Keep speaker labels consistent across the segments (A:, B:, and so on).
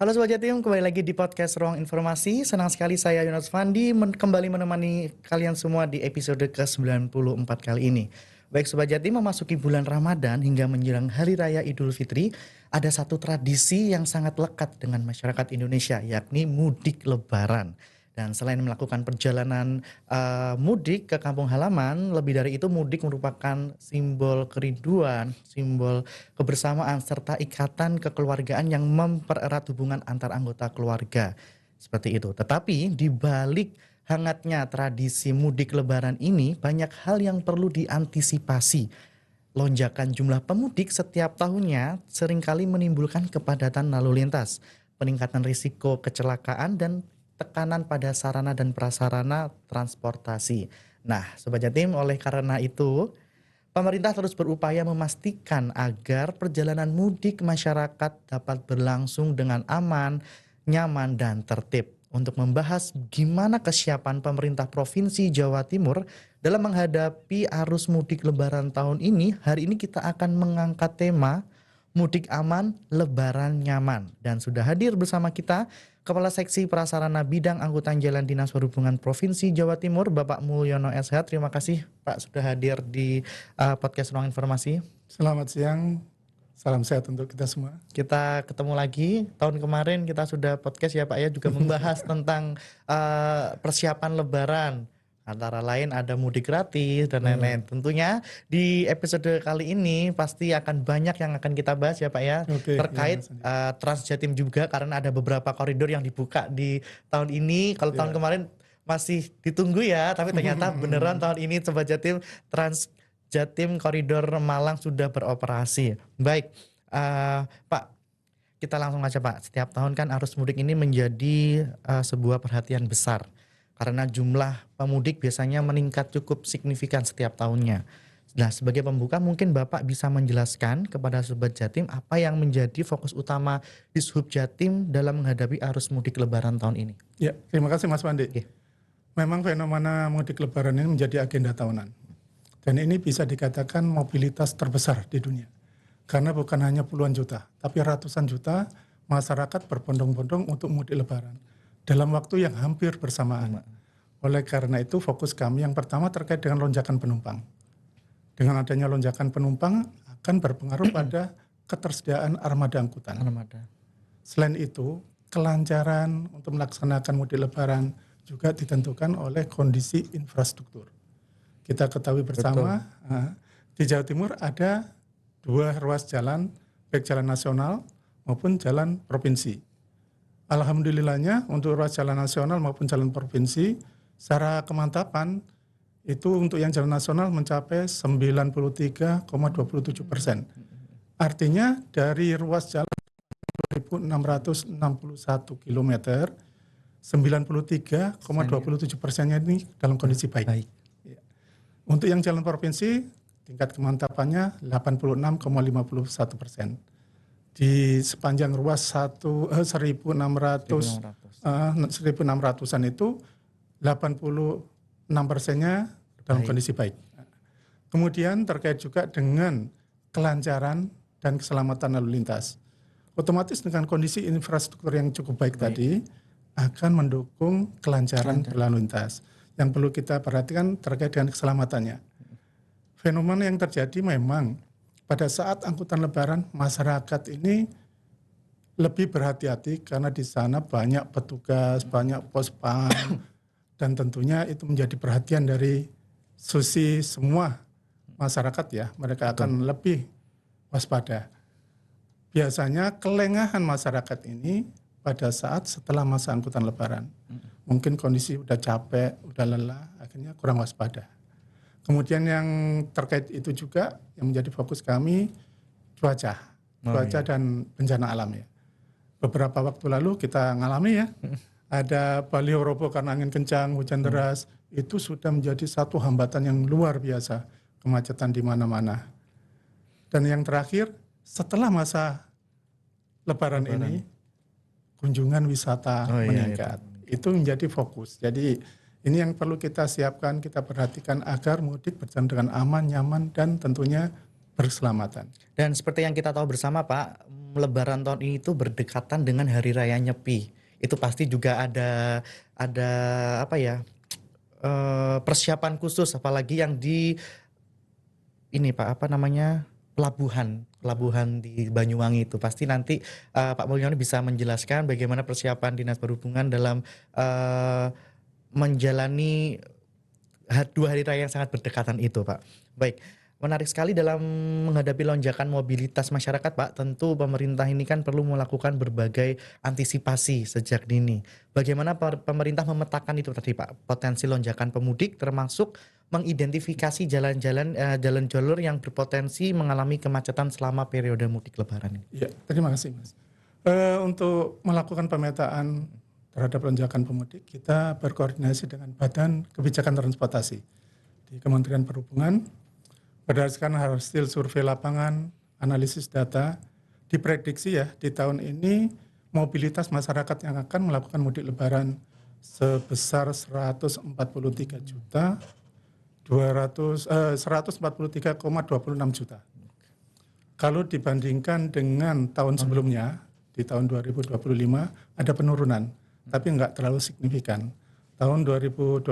A: Halo Sobat Jatim, kembali lagi di podcast Ruang Informasi. Senang sekali saya Yunus Fandi kembali menemani kalian semua di episode ke-94 kali ini. Baik Sobat Jatim, memasuki bulan Ramadan hingga menjelang Hari Raya Idul Fitri, ada satu tradisi yang sangat lekat dengan masyarakat Indonesia, yakni mudik lebaran. Dan selain melakukan perjalanan mudik ke kampung halaman, lebih dari itu mudik merupakan simbol kerinduan, simbol kebersamaan, serta ikatan kekeluargaan yang mempererat hubungan antar anggota keluarga. Seperti itu. Tetapi di balik hangatnya tradisi mudik lebaran ini, banyak hal yang perlu diantisipasi. Lonjakan jumlah pemudik setiap tahunnya seringkali menimbulkan kepadatan lalu lintas, peningkatan risiko kecelakaan, dan tekanan pada sarana dan prasarana transportasi. Nah, Sobat Jatim, oleh karena itu, pemerintah terus berupaya memastikan agar perjalanan mudik masyarakat dapat berlangsung dengan aman, nyaman, dan tertib. Untuk membahas gimana kesiapan pemerintah Provinsi Jawa Timur dalam menghadapi arus mudik lebaran tahun ini, hari ini kita akan mengangkat tema Mudik Aman, Lebaran Nyaman. Dan sudah hadir bersama kita Kepala Seksi Prasarana Bidang Angkutan Jalan Dinas Perhubungan Provinsi Jawa Timur, Bapak Mulyono SH. Terima kasih Pak sudah hadir di podcast Ruang Informasi.
B: Selamat siang, salam sehat untuk kita semua.
A: Kita ketemu lagi, tahun kemarin kita sudah podcast ya Pak ya, juga membahas tentang persiapan Lebaran. Antara lain ada mudik gratis dan lain-lain. Tentunya di episode kali ini pasti akan banyak yang akan kita bahas ya Pak ya. Terkait Trans Jatim juga, karena ada beberapa koridor yang dibuka di tahun ini. Kalau tahun kemarin masih ditunggu ya, tapi ternyata beneran tahun ini Sobat Jatim, Trans Jatim koridor Malang sudah beroperasi. Baik, Pak, kita langsung aja Pak. Setiap tahun kan arus mudik ini menjadi sebuah perhatian besar. Karena jumlah pemudik biasanya meningkat cukup signifikan setiap tahunnya. Nah, sebagai pembuka mungkin Bapak bisa menjelaskan kepada Sobat Jatim apa yang menjadi fokus utama Dishub Jatim dalam menghadapi arus mudik lebaran tahun ini.
B: Ya, terima kasih Mas Pandi. Memang fenomena mudik lebaran ini menjadi agenda tahunan. Dan ini bisa dikatakan mobilitas terbesar di dunia. Karena bukan hanya puluhan juta, tapi ratusan juta masyarakat berbondong-bondong untuk mudik lebaran dalam waktu yang hampir bersamaan. Oleh karena itu fokus kami yang pertama terkait dengan lonjakan penumpang. Dengan adanya lonjakan penumpang akan berpengaruh pada ketersediaan armada angkutan. Selain itu, kelancaran untuk melaksanakan mudik lebaran juga ditentukan oleh kondisi infrastruktur. Kita ketahui bersama di Jawa Timur ada 2 ruas jalan, baik jalan nasional maupun jalan provinsi. Alhamdulillahnya untuk ruas jalan nasional maupun jalan provinsi secara kemantapan itu untuk yang jalan nasional mencapai 93,27%. Artinya dari ruas jalan 2.661 km, 93,27%-nya ini dalam kondisi baik. Untuk yang jalan provinsi tingkat kemantapannya 86,51%. Di sepanjang ruas 1.600-an itu 86%-nya dalam kondisi baik. Kemudian terkait juga dengan kelancaran dan keselamatan lalu lintas. Otomatis dengan kondisi infrastruktur yang cukup baik tadi akan mendukung kelancaran berlalu lintas. Yang perlu kita perhatikan terkait dengan keselamatannya. Fenomena yang terjadi memang pada saat angkutan lebaran, masyarakat ini lebih berhati-hati karena di sana banyak petugas, banyak pospam, dan tentunya itu menjadi perhatian dari sisi semua masyarakat ya. Mereka akan lebih waspada. Biasanya kelengahan masyarakat ini pada saat setelah masa angkutan lebaran. Mungkin kondisi udah capek, udah lelah, akhirnya kurang waspada. Kemudian yang terkait itu juga yang menjadi fokus kami cuaca dan bencana alam ya. Beberapa waktu lalu kita ngalami ya, ada baliho roboh karena angin kencang, hujan deras, itu sudah menjadi satu hambatan yang luar biasa, kemacetan di mana-mana. Dan yang terakhir, setelah masa lebaran ini, kunjungan wisata meningkat. Itu menjadi fokus. Jadi ini yang perlu kita siapkan, kita perhatikan agar mudik berjalan dengan aman, nyaman, dan tentunya berkeselamatan.
A: Dan seperti yang kita tahu bersama Pak, Lebaran tahun ini itu berdekatan dengan Hari Raya Nyepi. Itu pasti juga ada apa ya, persiapan khusus, apalagi yang di ini Pak, apa namanya, pelabuhan di Banyuwangi itu. Pasti nanti Pak Mulyono bisa menjelaskan bagaimana persiapan Dinas Perhubungan dalam menjalani dua hari raya yang sangat berdekatan itu Pak. Baik, menarik sekali dalam menghadapi lonjakan mobilitas masyarakat Pak. Tentu pemerintah ini kan perlu melakukan berbagai antisipasi sejak dini. Bagaimana pemerintah memetakan itu tadi Pak, potensi lonjakan pemudik, termasuk mengidentifikasi jalan-jalan, jalan jalur yang berpotensi mengalami kemacetan selama periode mudik Lebaran ini.
B: Ya, terima kasih Mas. Untuk melakukan pemetaan terhadap lonjakan pemudik, kita berkoordinasi dengan Badan Kebijakan Transportasi di Kementerian Perhubungan. Berdasarkan hasil survei lapangan, analisis data, diprediksi ya di tahun ini mobilitas masyarakat yang akan melakukan mudik Lebaran sebesar 143,26 juta. Kalau dibandingkan dengan tahun sebelumnya, di tahun 2025 ada penurunan, tapi enggak terlalu signifikan. Tahun 2025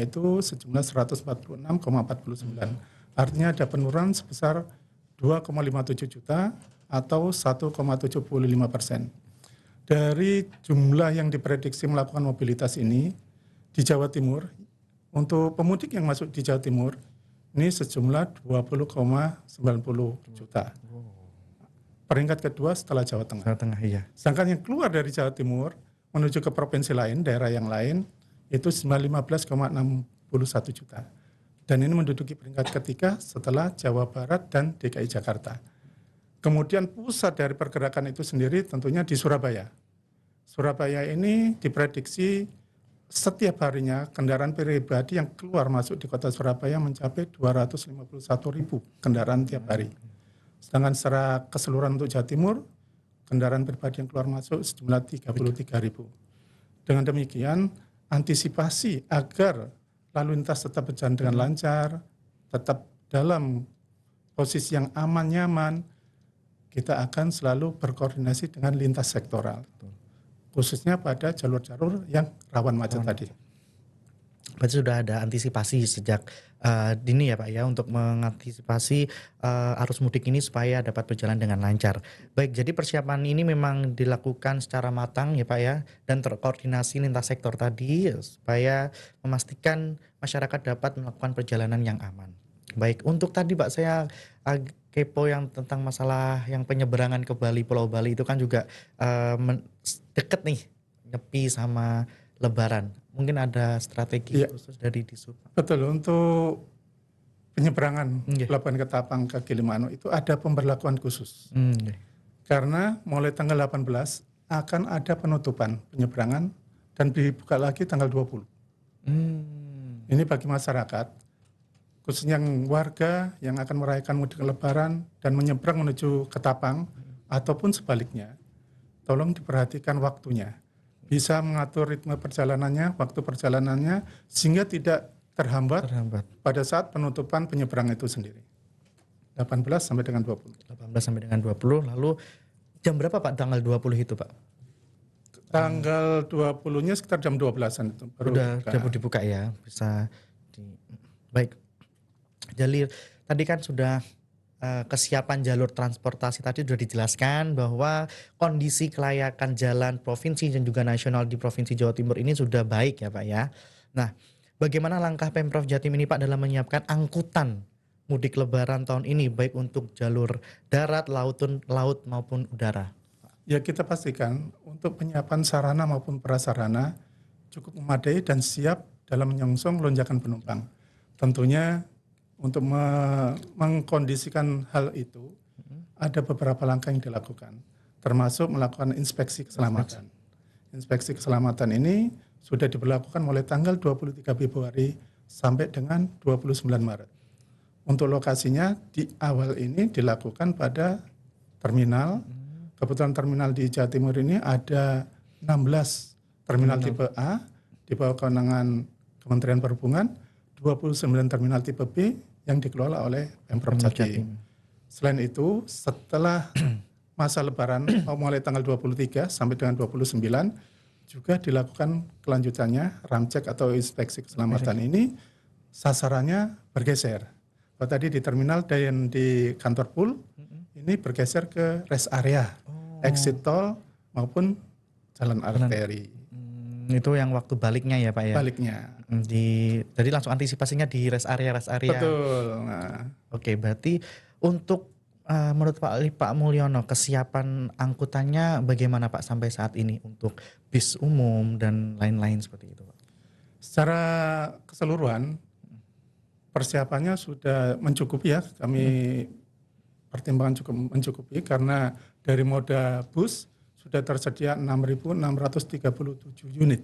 B: itu sejumlah 146,49. Artinya ada penurunan sebesar 2,57 juta atau 1,75%. Dari jumlah yang diprediksi melakukan mobilitas ini di Jawa Timur, untuk pemudik yang masuk di Jawa Timur ini sejumlah 20,90 juta. Peringkat kedua setelah Jawa Tengah.
A: Jawa Tengah, iya.
B: Sedangkan yang keluar dari Jawa Timur menuju ke provinsi lain, daerah yang lain, itu 15,61 juta. Dan ini menduduki peringkat ketiga setelah Jawa Barat dan DKI Jakarta. Kemudian pusat dari pergerakan itu sendiri tentunya di Surabaya. Surabaya ini diprediksi setiap harinya kendaraan pribadi yang keluar masuk di kota Surabaya mencapai 251.000 kendaraan tiap hari. Sedangkan secara keseluruhan untuk Jawa Timur, kendaraan pribadi yang keluar masuk sejumlah 33.000. Dengan demikian, antisipasi agar lalu lintas tetap berjalan dengan lancar, tetap dalam posisi yang aman, nyaman, kita akan selalu berkoordinasi dengan lintas sektoral. Khususnya pada jalur-jalur yang rawan macet tadi.
A: Berarti sudah ada antisipasi sejak dini ya Pak ya, untuk mengantisipasi arus mudik ini supaya dapat berjalan dengan lancar. Baik, jadi persiapan ini memang dilakukan secara matang ya Pak ya, dan terkoordinasi lintas sektor tadi supaya memastikan masyarakat dapat melakukan perjalanan yang aman. Baik, untuk tadi Pak saya kepo yang tentang masalah yang penyeberangan ke Bali, Pulau Bali itu kan juga deket nih, Nyepi sama Lebaran. Mungkin ada strategi khusus dari Disub.
B: Betul, untuk penyeberangan Pelabuhan Ketapang ke Gilimanuk itu ada pemberlakuan khusus. Karena mulai tanggal 18 akan ada penutupan penyeberangan dan dibuka lagi tanggal 20. Ini bagi masyarakat, khususnya yang warga yang akan merayakan mudik Lebaran dan menyeberang menuju Ketapang ataupun sebaliknya, tolong diperhatikan waktunya. Bisa mengatur ritme perjalanannya, waktu perjalanannya, sehingga tidak terhambat pada saat penutupan penyeberang itu sendiri. 18 sampai dengan 20.
A: 18 sampai dengan 20, lalu jam berapa Pak tanggal 20 itu Pak?
B: Tanggal 20-nya sekitar jam 12-an itu.
A: Udah dibuka ya, bisa baik. Jalur tadi kan sudah kesiapan jalur transportasi tadi sudah dijelaskan bahwa kondisi kelayakan jalan provinsi dan juga nasional di Provinsi Jawa Timur ini sudah baik ya Pak ya. Nah, bagaimana langkah Pemprov Jatim ini Pak dalam menyiapkan angkutan mudik Lebaran tahun ini baik untuk jalur darat, laut maupun udara?
B: Ya, kita pastikan untuk penyiapan sarana maupun prasarana cukup memadai dan siap dalam menyongsong lonjakan penumpang. Tentunya untuk mengkondisikan hal itu, ada beberapa langkah yang dilakukan, termasuk melakukan inspeksi keselamatan. Inspeksi keselamatan ini sudah diberlakukan mulai tanggal 23 Februari sampai dengan 29 Maret. Untuk lokasinya di awal ini dilakukan pada terminal. Kebetulan terminal di Jawa Timur ini ada 16 terminal tipe A di bawah kewenangan Kementerian Perhubungan, 29 terminal tipe B yang dikelola oleh Pemprov Jatim. Selain itu, setelah masa lebaran mulai tanggal 23 sampai dengan 29 juga dilakukan kelanjutannya ramcek atau inspeksi keselamatan ini sasarannya bergeser. Kalau tadi di terminal dan di kantor pool ini bergeser ke rest area, exit tol maupun jalan arteri.
A: Itu yang waktu baliknya ya Pak ya?
B: Baliknya.
A: Jadi langsung antisipasinya di rest area.
B: Betul. Nah.
A: Oke, berarti untuk menurut Pak Mulyono kesiapan angkutannya bagaimana Pak sampai saat ini untuk bis umum dan lain-lain seperti itu Pak?
B: Secara keseluruhan persiapannya sudah mencukupi ya, kami pertimbangan cukup mencukupi karena dari moda bus sudah tersedia 6.637 unit.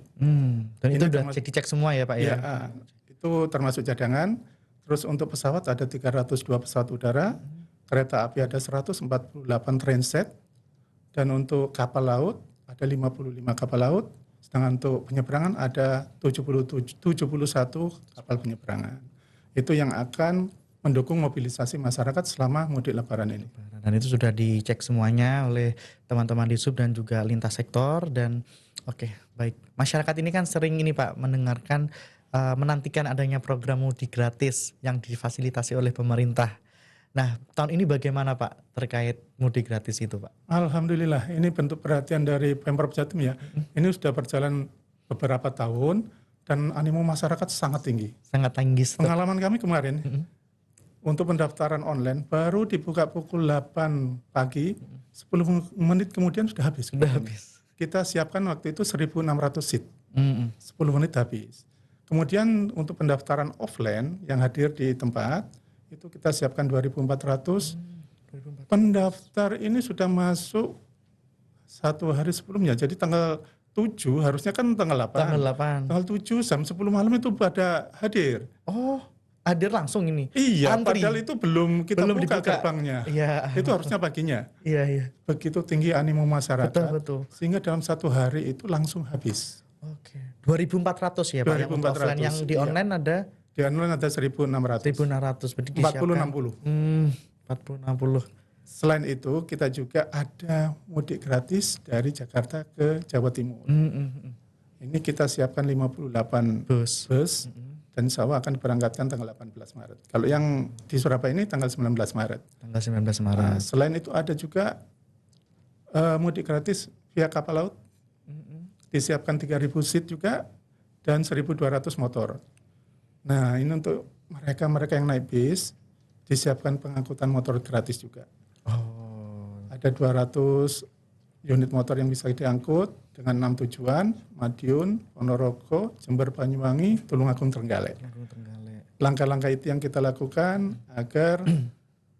A: Dan itu sudah dicek semua ya Pak ya?
B: Ya, itu termasuk cadangan. Terus untuk pesawat ada 302 pesawat udara, kereta api ada 148 trainset, dan untuk kapal laut ada 55 kapal laut, sedangkan untuk penyeberangan ada 71 kapal penyeberangan. Itu yang akan mendukung mobilisasi masyarakat selama mudik lebaran ini.
A: Dan itu sudah dicek semuanya oleh teman-teman di sub dan juga lintas sektor. Dan oke, baik. Masyarakat ini kan sering ini Pak mendengarkan menantikan adanya program mudik gratis yang difasilitasi oleh pemerintah. Nah, tahun ini bagaimana Pak terkait mudik gratis itu Pak?
B: Alhamdulillah, ini bentuk perhatian dari Pemprov Jatim ya. Ini sudah berjalan beberapa tahun dan animo masyarakat sangat tinggi.
A: Sangat tinggi.
B: Pengalaman kami kemarin untuk pendaftaran online baru dibuka pukul 8 pagi, 10 menit kemudian sudah habis. Kita siapkan waktu itu 1.600 seat, 10 menit habis. Kemudian untuk pendaftaran offline yang hadir di tempat, itu kita siapkan 2.400. Pendaftar ini sudah masuk 1 hari sebelumnya. Jadi tanggal 7 harusnya kan tanggal 8. Tanggal 7 jam 10 malam itu pada hadir.
A: Oh, hadir langsung ini?
B: Iya,
A: antri.
B: Padahal itu belum kita buka gerbangnya.
A: Iya.
B: Itu harusnya paginya.
A: Iya.
B: Begitu tinggi animo masyarakat.
A: Betul.
B: Sehingga dalam 1 hari itu langsung habis.
A: Oke. 2.400 ya Pak yang untuk offline, yang di online ada?
B: Di online ada 1.600.
A: 1.600 berarti
B: 40-60. Selain itu kita juga ada mudik gratis dari Jakarta ke Jawa Timur. Ini kita siapkan 58 bus dan insya Allah akan diberangkatkan tanggal 18 Maret. Kalau yang di Surabaya ini tanggal 19 Maret. Nah, selain itu ada juga mudik gratis via kapal laut. Disiapkan 3.000 seat juga dan 1.200 motor. Nah, ini untuk mereka yang naik bis disiapkan pengangkutan motor gratis juga. Ada 200 unit motor yang bisa diangkut dengan 6 tujuan: Madiun, Ponorogo, Jember, Banyuwangi, Tulungagung, Trenggalek. Langkah-langkah itu yang kita lakukan agar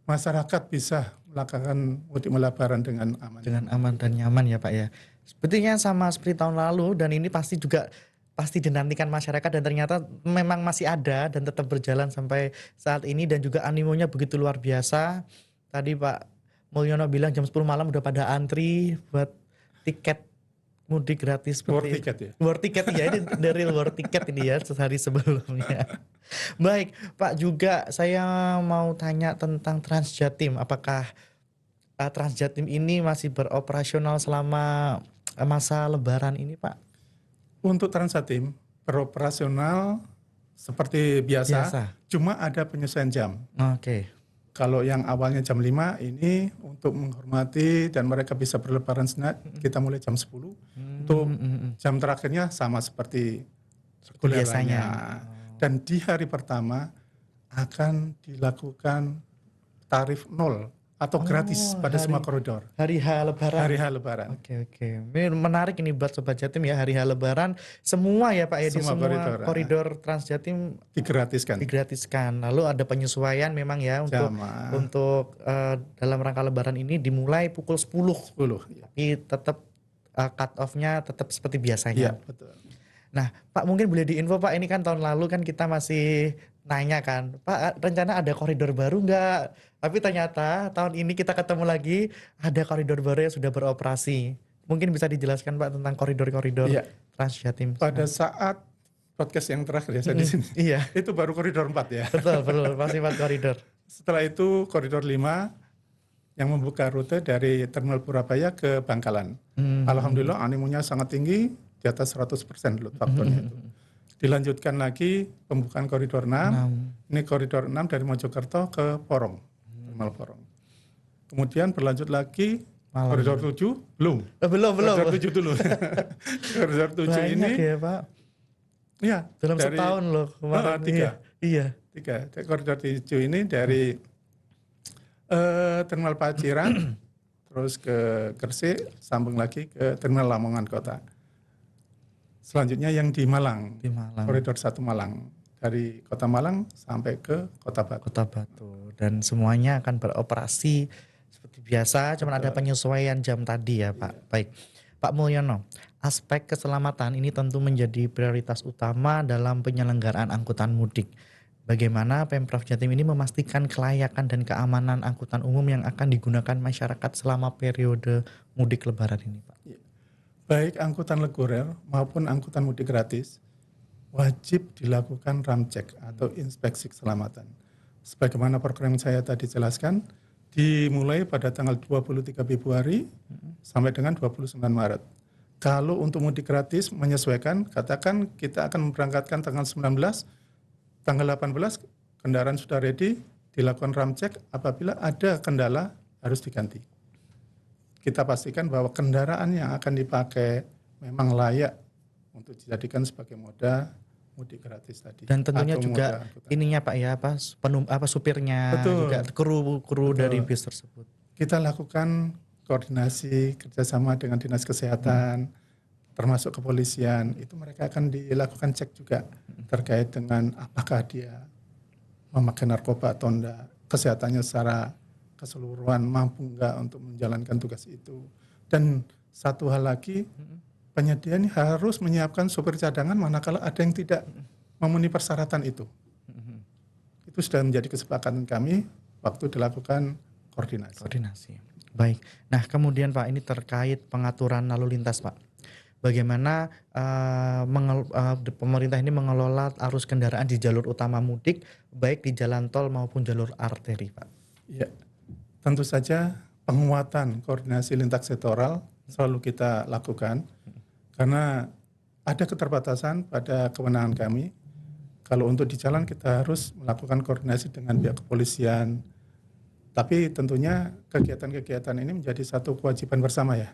B: masyarakat bisa melakukan mudik lebaran dengan aman.
A: Dengan aman dan nyaman ya Pak ya. Sepertinya sama seperti tahun lalu, dan ini pasti dinantikan masyarakat dan ternyata memang masih ada dan tetap berjalan sampai saat ini, dan juga animonya begitu luar biasa. Tadi Pak Mulyono bilang jam 10 malam udah pada antri buat tiket mudik gratis.
B: War tiket ya?
A: War tiket ya, ini the real war tiket ini ya, sehari sebelumnya. Baik Pak, juga saya mau tanya tentang Transjatim. Apakah Transjatim ini masih beroperasional selama masa lebaran ini Pak?
B: Untuk Transjatim beroperasional seperti biasa. Cuma ada penyesuaian jam.
A: Oke.
B: Kalau yang awalnya jam 5 ini untuk menghormati dan mereka bisa berlebaran sejenak, kita mulai jam 10. Untuk jam terakhirnya sama seperti biasanya. Dan di hari pertama akan dilakukan tarif 0 atau gratis pada semua koridor.
A: Hari H Lebaran.
B: Hari H Lebaran.
A: Oke. Ini menarik ini buat Sobat Jatim ya, hari H Lebaran semua ya Pak ya, di semua koridor Transjatim digratiskan. Lalu ada penyesuaian memang ya untuk dalam rangka Lebaran ini dimulai pukul 10. Tapi tetap cut off-nya tetap seperti biasanya.
B: Iya, betul.
A: Nah Pak, mungkin boleh diinfo Pak, ini kan tahun lalu kan kita masih nanya kan, Pak rencana ada koridor baru nggak? Tapi ternyata tahun ini kita ketemu lagi ada koridor baru yang sudah beroperasi. Mungkin bisa dijelaskan Pak tentang koridor-koridor Transjatim.
B: Pada saat podcast yang terakhir ya saya di sini.
A: Iya.
B: Itu baru koridor 4 ya.
A: Betul, masih 4 koridor.
B: Setelah itu koridor 5 yang membuka rute dari Terminal Purabaya ke Bangkalan. Alhamdulillah animonya sangat tinggi, di atas 100% load faktornya itu. Dilanjutkan lagi pembukaan koridor 6. Ini koridor 6 dari Mojokerto ke Porong, Terminal Porong. Kemudian berlanjut lagi koridor 7, belum.
A: Belum.
B: Koridor 7 dulu. Koridor 7
A: Banyak
B: ini
A: ya Pak.
B: ya
A: Dalam
B: dari
A: setahun loh kemarin.
B: 3.
A: Iya.
B: 3. Koridor 7 ini dari Terminal Paciran terus ke Gresik, sambung lagi ke Terminal Lamongan Kota. Selanjutnya yang di Malang, koridor 1 Malang. Dari Kota Malang sampai ke Kota Batu.
A: Kota Batu. Dan semuanya akan beroperasi seperti biasa, cuma ada penyesuaian jam tadi ya Pak. Baik, Pak Mulyono, aspek keselamatan ini tentu menjadi prioritas utama dalam penyelenggaraan angkutan mudik. Bagaimana Pemprov Jatim ini memastikan kelayakan dan keamanan angkutan umum yang akan digunakan masyarakat selama periode mudik Lebaran ini Pak?
B: Baik angkutan reguler maupun angkutan mudik gratis wajib dilakukan ramcek atau inspeksi keselamatan. Sebagaimana program yang saya tadi jelaskan, dimulai pada tanggal 23 Februari sampai dengan 29 Maret. Kalau untuk mudik gratis menyesuaikan, katakan kita akan memberangkatkan tanggal 19, tanggal 18 kendaraan sudah ready, dilakukan ramcek, apabila ada kendala harus diganti. Kita pastikan bahwa kendaraan yang akan dipakai memang layak untuk dijadikan sebagai moda mudik gratis tadi.
A: Dan tentunya juga ininya Pak ya, supirnya,
B: betul,
A: juga kru dari bis tersebut.
B: Kita lakukan koordinasi kerjasama dengan dinas kesehatan, termasuk kepolisian. Itu mereka akan dilakukan cek juga terkait dengan apakah dia memakai narkoba atau enggak, kesehatannya secara keseluruhan mampu enggak untuk menjalankan tugas itu. Dan satu hal lagi, penyedia ini harus menyiapkan sopir cadangan manakala ada yang tidak memenuhi persyaratan itu. Itu sudah menjadi kesepakatan kami waktu dilakukan koordinasi.
A: Baik. Nah kemudian Pak, ini terkait pengaturan lalu lintas Pak. Bagaimana pemerintah ini mengelola arus kendaraan di jalur utama mudik, baik di jalan tol maupun jalur arteri Pak?
B: Ya, tentu saja penguatan koordinasi lintas sektoral selalu kita lakukan. Karena ada keterbatasan pada kewenangan kami. Kalau untuk di jalan kita harus melakukan koordinasi dengan pihak kepolisian. Tapi tentunya kegiatan-kegiatan ini menjadi satu kewajiban bersama ya.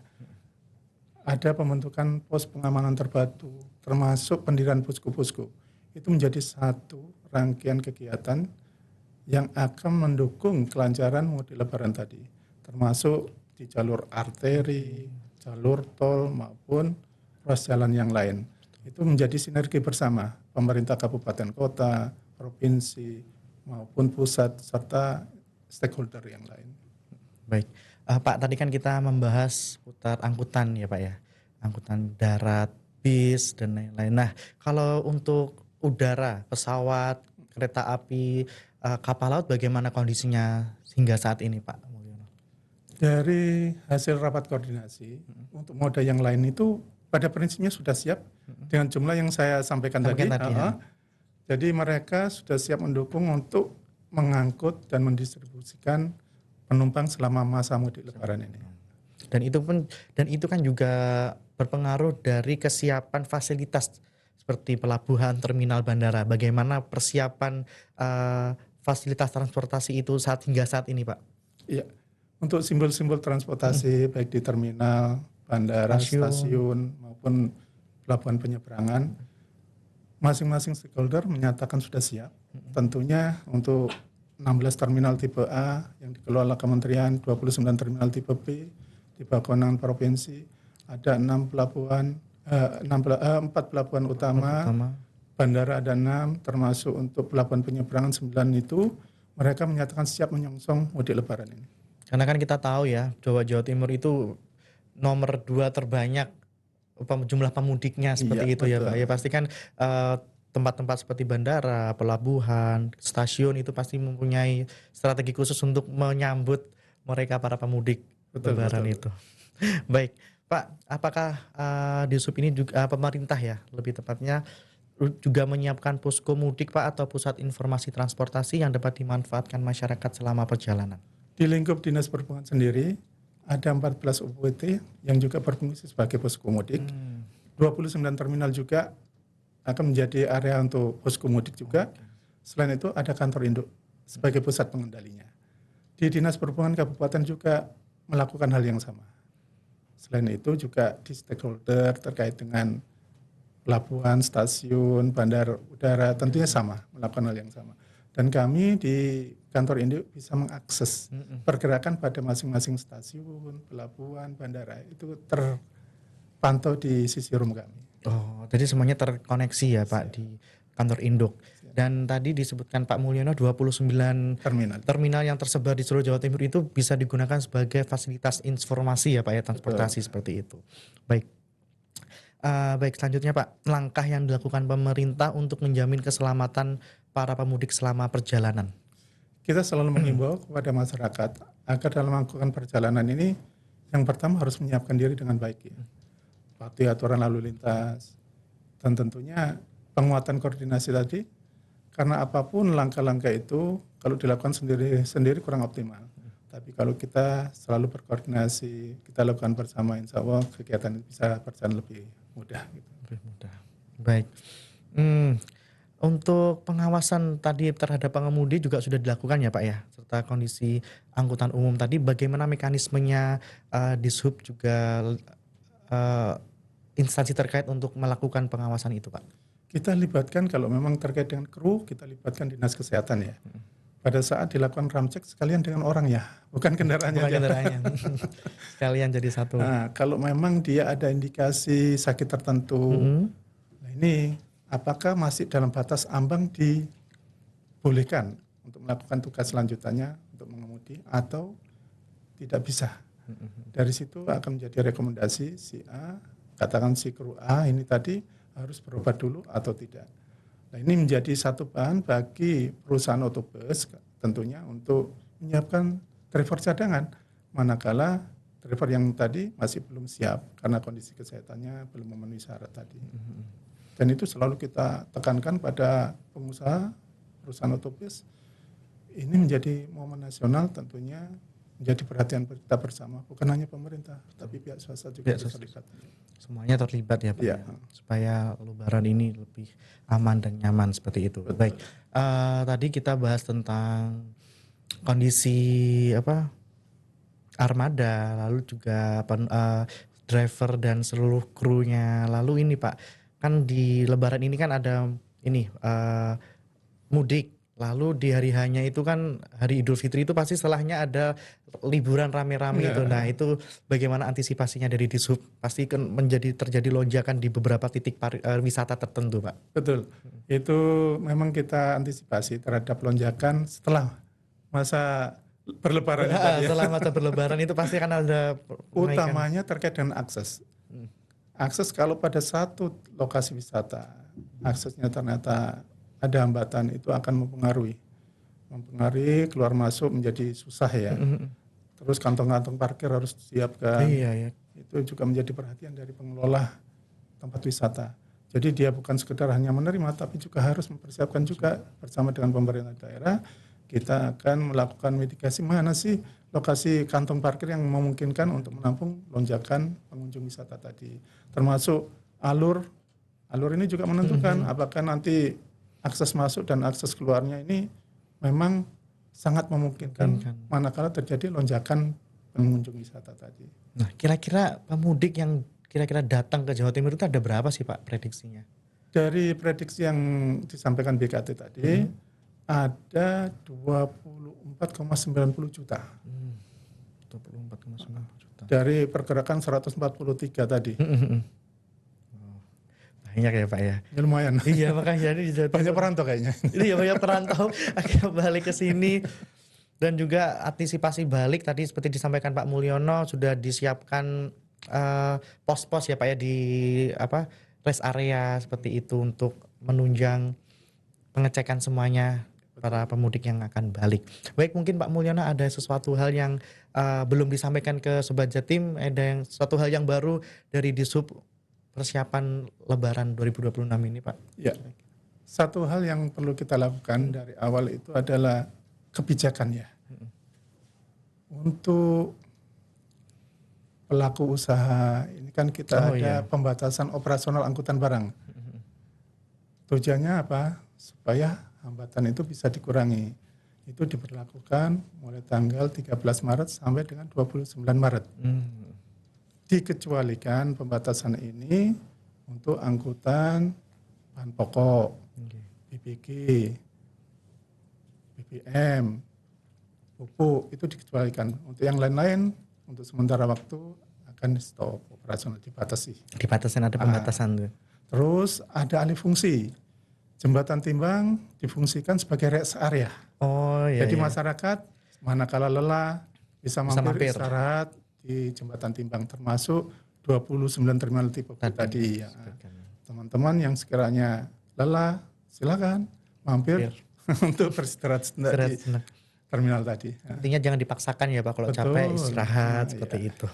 B: Ada pembentukan pos pengamanan terpadu, termasuk pendirian posko-posko. Itu menjadi satu rangkaian kegiatan yang akan mendukung kelancaran mudik Lebaran tadi. Termasuk di jalur arteri, jalur tol maupun ruas jalan yang lain. Itu menjadi sinergi bersama pemerintah kabupaten kota, provinsi maupun pusat serta stakeholder yang lain.
A: Baik, Pak tadi kan kita membahas putar angkutan ya Pak ya, angkutan darat, bis dan lain-lain. Nah kalau untuk udara, pesawat, kereta api, kapal laut bagaimana kondisinya hingga saat ini Pak Mulyono?
B: Dari hasil rapat koordinasi untuk moda yang lain itu pada prinsipnya sudah siap dengan jumlah yang saya sampaikan tadi. Ya. Jadi mereka sudah siap mendukung untuk mengangkut dan mendistribusikan penumpang selama masa mudik Lebaran ini.
A: Dan itu kan juga berpengaruh dari kesiapan fasilitas seperti pelabuhan, terminal, bandara. Bagaimana persiapan fasilitas transportasi itu hingga saat ini Pak?
B: Iya, untuk simbol-simbol transportasi baik di terminal, bandara, stasiun maupun pelabuhan penyeberangan, masing-masing stakeholder menyatakan sudah siap. Tentunya untuk 16 terminal tipe A yang dikelola kementerian, 29 terminal tipe B di bawah kewenangan provinsi, ada 4 pelabuhan utama, bandara ada 6, termasuk untuk pelabuhan penyeberangan 9 itu, mereka menyatakan siap menyongsong mudik Lebaran ini.
A: Karena kan kita tahu ya, Jawa Timur itu nomor 2 terbanyak jumlah pemudiknya seperti itu. Betul. Ya Pak. Ya pasti kan tempat-tempat seperti bandara, pelabuhan, stasiun itu pasti mempunyai strategi khusus untuk menyambut mereka para pemudik Lebaran itu. Baik, Pak, apakah di SUB ini juga pemerintah ya lebih tepatnya juga menyiapkan posko mudik Pak atau pusat informasi transportasi yang dapat dimanfaatkan masyarakat selama perjalanan?
B: Di lingkup Dinas Perhubungan sendiri ada 14 UPT yang juga berfungsi sebagai posko mudik. 29 terminal juga akan menjadi area untuk posko mudik juga. Selain itu ada kantor induk sebagai pusat pengendalinya. Di Dinas Perhubungan Kabupaten juga melakukan hal yang sama. Selain itu juga di stakeholder terkait dengan pelabuhan, stasiun, bandar udara tentunya sama, melakukan hal yang sama. Dan kami di kantor induk bisa mengakses pergerakan pada masing-masing stasiun, pelabuhan, bandara itu terpantau di sisi room kami.
A: Oh, jadi semuanya terkoneksi ya Pak di kantor induk. Dan tadi disebutkan Pak Mulyono 29 terminal yang tersebar di seluruh Jawa Timur itu bisa digunakan sebagai fasilitas informasi ya Pak ya, transportasi seperti itu. Baik. Baik, selanjutnya Pak, langkah yang dilakukan pemerintah untuk menjamin keselamatan para pemudik selama perjalanan.
B: Kita selalu mengimbau kepada masyarakat agar dalam melakukan perjalanan ini yang pertama harus menyiapkan diri dengan baik ya. Patuhi aturan lalu lintas dan tentunya penguatan koordinasi tadi, karena apapun langkah-langkah itu kalau dilakukan sendiri kurang optimal. Tapi kalau kita selalu berkoordinasi, kita lakukan bersama, insya Allah kegiatan itu bisa berjalan lebih mudah. Gitu.
A: Lebih mudah. Baik. Untuk pengawasan tadi terhadap pengemudi juga sudah dilakukan ya Pak ya, serta kondisi angkutan umum tadi, bagaimana mekanismenya Dishub juga instansi terkait untuk melakukan pengawasan itu Pak?
B: Kita libatkan kalau memang terkait dengan kru, kita libatkan dinas kesehatan ya. Pada saat dilakukan ramcek sekalian dengan orangnya, bukan kendaraannya.
A: Bukan kendaraannya. Sekalian jadi satu.
B: Nah, kalau memang dia ada indikasi sakit tertentu, nah ini apakah masih dalam batas ambang dibolehkan untuk melakukan tugas selanjutannya untuk mengemudi atau tidak bisa. Dari situ akan menjadi rekomendasi si A, katakan si kru A ini tadi harus berobat dulu atau tidak. Nah, ini menjadi satu bahan bagi perusahaan otobus tentunya untuk menyiapkan driver cadangan manakala driver yang tadi masih belum siap karena kondisi kesehatannya belum memenuhi syarat tadi. Dan itu selalu kita tekankan pada pengusaha perusahaan otobus. Ini menjadi momen nasional tentunya menjadi perhatian kita bersama, bukan hanya pemerintah, tapi pihak swasta juga terlibat.
A: Semuanya terlibat ya Pak, ya. Supaya lebaran ini lebih aman dan nyaman seperti itu. Betul. Baik, tadi kita bahas tentang kondisi armada, lalu juga driver dan seluruh krunya. Lalu ini Pak, kan di lebaran ini kan ada mudik. Lalu di hari hanya itu kan hari Idul Fitri itu pasti setelahnya ada liburan rame-rame itu. Nah itu bagaimana antisipasinya dari Dishub? Pasti kan terjadi lonjakan di beberapa titik wisata tertentu Pak.
B: Betul, itu memang kita antisipasi terhadap lonjakan setelah masa berlebaran tadi.
A: Setelah masa berlebaran itu pasti akan ada
B: utamanya terkait dengan akses. Akses kalau pada satu lokasi wisata, aksesnya ternyata ada hambatan, itu akan mempengaruhi keluar masuk menjadi susah ya. Terus kantong-kantong parkir harus disiapkan.
A: Iya.
B: Itu juga menjadi perhatian dari pengelola tempat wisata. Jadi dia bukan sekedar hanya menerima, tapi juga harus mempersiapkan juga bersama dengan pemerintah daerah. Kita akan melakukan mitigasi mana sih lokasi kantong parkir yang memungkinkan untuk menampung lonjakan pengunjung wisata tadi. Termasuk alur ini juga menentukan apakah nanti akses masuk dan akses keluarnya ini memang sangat memungkinkan manakala terjadi lonjakan pengunjung wisata tadi.
A: Nah, kira-kira pemudik yang kira-kira datang ke Jawa Timur itu ada berapa sih Pak prediksinya?
B: Dari prediksi yang disampaikan BKT tadi ada 24,90 juta.
A: 24,90 juta.
B: Dari pergerakan 143 tadi.
A: Banyak ya Pak ya.
B: Lumayan.
A: Iya makanya jadi
B: banyak perantau kayaknya.
A: Iya banyak perantau akhirnya balik ke sini. Dan juga antisipasi balik tadi seperti disampaikan Pak Mulyono sudah disiapkan pos-pos ya Pak ya di rest area seperti itu untuk menunjang pengecekan semuanya para pemudik yang akan balik. Baik, mungkin Pak Mulyono ada sesuatu hal yang belum disampaikan ke Sobat Jatim, ada sesuatu hal yang baru dari Dishub persiapan Lebaran 2026 ini Pak?
B: Ya, satu hal yang perlu kita lakukan dari awal itu adalah kebijakan ya. Untuk pelaku usaha ini kan kita ada pembatasan operasional angkutan barang. Tujuannya apa? Supaya hambatan itu bisa dikurangi. Itu diberlakukan mulai tanggal 13 Maret sampai dengan 29 Maret. Dikecualikan pembatasan ini untuk angkutan bahan pokok, BBG, BBM, pupuk itu dikecualikan. Untuk yang lain-lain untuk sementara waktu akan di stop operasional, dibatasi.
A: Ada pembatasan tuh.
B: Terus ada alih fungsi. Jembatan Timbang difungsikan sebagai rest area. Jadi masyarakat manakala lelah bisa mampir istirahat di Jembatan Timbang, termasuk 29 terminal tipe tadi. Ya. Teman-teman yang sekiranya lelah silakan mampir untuk beristirahat di terminal tadi.
A: Intinya jangan dipaksakan ya Pak, kalau capek istirahat seperti itu.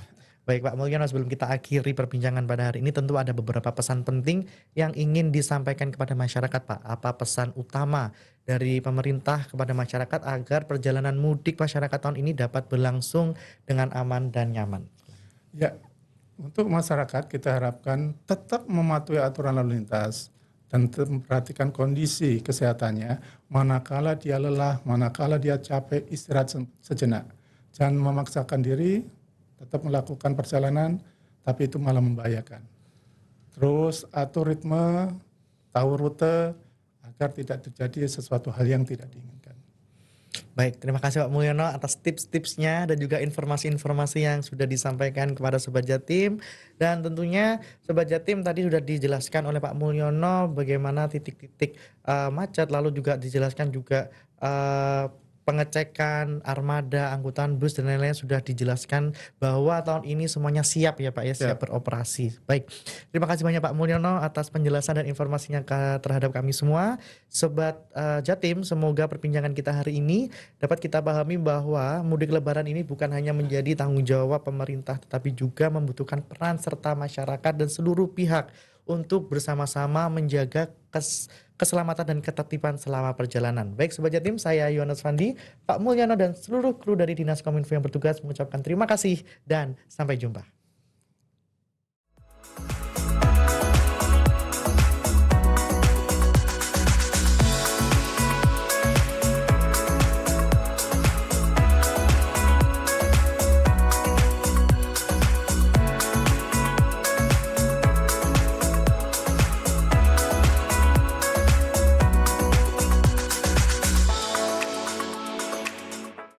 A: Baik Pak Mulyono, sebelum kita akhiri perbincangan pada hari ini, tentu ada beberapa pesan penting yang ingin disampaikan kepada masyarakat Pak. Apa pesan utama dari pemerintah kepada masyarakat agar perjalanan mudik masyarakat tahun ini dapat berlangsung dengan aman dan nyaman?
B: Ya, untuk masyarakat kita harapkan tetap mematuhi aturan lalu lintas dan memperhatikan kondisi kesehatannya, manakala dia lelah, manakala dia capek, istirahat sejenak. Jangan memaksakan diri, tetap melakukan perjalanan, tapi itu malah membahayakan. Terus atur ritme, tahu rute, agar tidak terjadi sesuatu hal yang tidak diinginkan.
A: Baik, terima kasih Pak Mulyono atas tips-tipsnya dan juga informasi-informasi yang sudah disampaikan kepada Sobat Jatim. Dan tentunya Sobat Jatim tadi sudah dijelaskan oleh Pak Mulyono bagaimana titik-titik macet, lalu juga dijelaskan juga pengecekan armada, angkutan bus dan lain-lain sudah dijelaskan bahwa tahun ini semuanya siap ya Pak ya, siap beroperasi. Baik, terima kasih banyak Pak Mulyono atas penjelasan dan informasinya terhadap kami semua. Sobat Jatim, semoga perbincangan kita hari ini dapat kita pahami bahwa mudik lebaran ini bukan hanya menjadi tanggung jawab pemerintah, tetapi juga membutuhkan peran serta masyarakat dan seluruh pihak untuk bersama-sama menjaga keselamatan dan ketertiban selama perjalanan. Baik Sobat Jatim, saya Yohanes Fandi, Pak Mulyono dan seluruh kru dari Dinas Kominfo yang bertugas mengucapkan terima kasih dan sampai jumpa.